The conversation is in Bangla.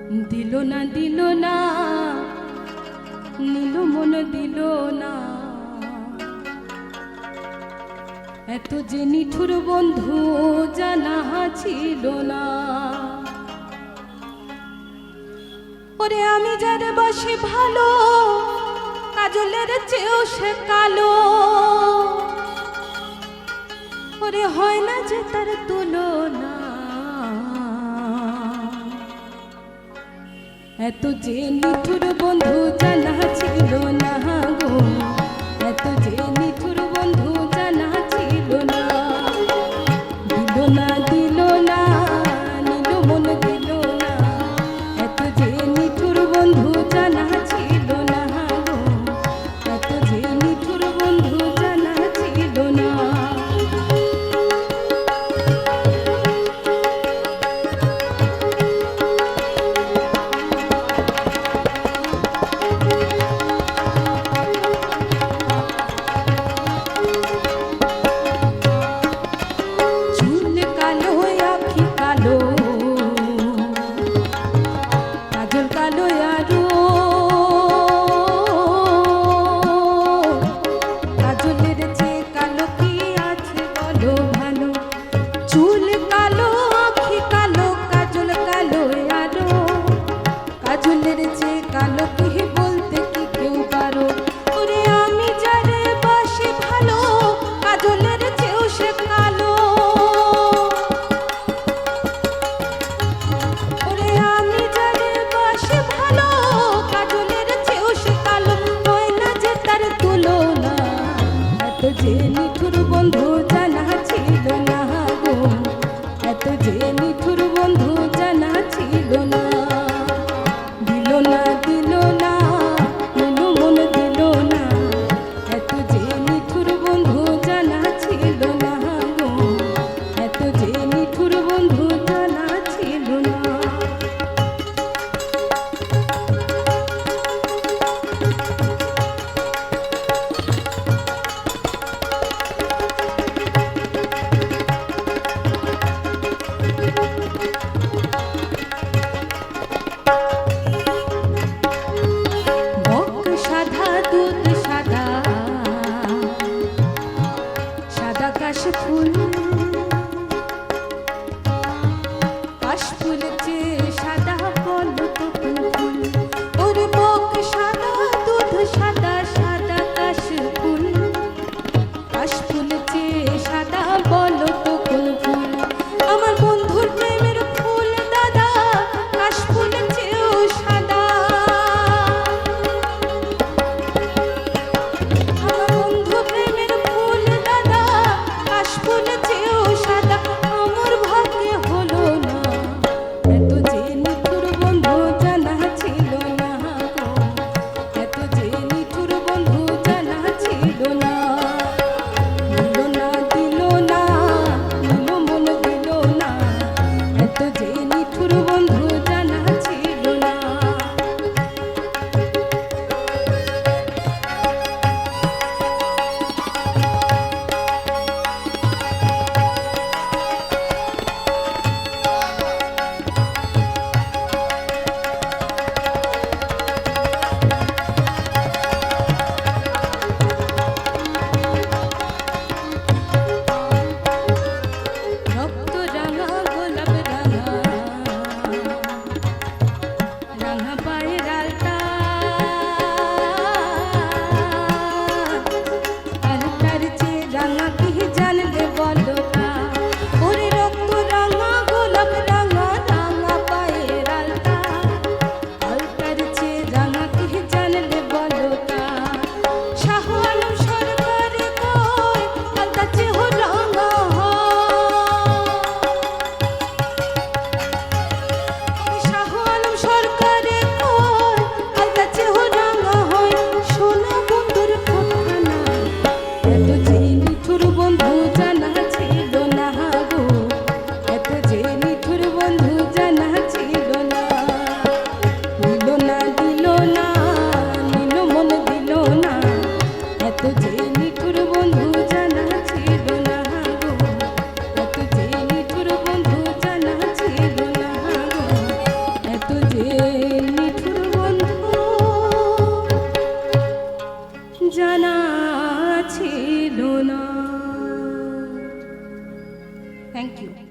দিল না দিল না নীল মন দিল না এত যে নিঠুর বন্ধু জানা ছিল না ওরে আমি যার বাসি ভালো কাজলের চেয়েও সে কালো ওরে হয় না যে তার তুলনা এত যে নিঠুর বন্ধু জানা ছিল না গো এত যে নিঠুর বন্ধু জানা ছিল না দিল না দিল না নীল মন দিল না এত যে নিঠুর বন্ধু জানা ছিল না গো এত যে নিঠুর বন্ধু জানা ছিল না যে নিঠুর বন্ধু জানা ছিল না গো এত যে নিঠুর বন্ধু জানা ছিল না দিল না দিল না নীল মন দিল না এত যে নিঠুর বন্ধু জানা ছিল না গো এত যে নিঠুর বন্ধু জানা ছিল না কাশফুল কাশফুল যে সাদা বল তো ফুল ওর বক সাদা দুধ সাদা সাদা কাশফুল কাশফুল যে সাদা বল তো ফুল আমার বন্ধুর প্রেমের ফুল দাদা কাশফুল চেয়েও সাদা আমার বন্ধু প্রেমের ফুল দাদা কাশফুল চেয়েও সাদা আমার ভাগ্যে হলো না জানা ছিল না। Thank you.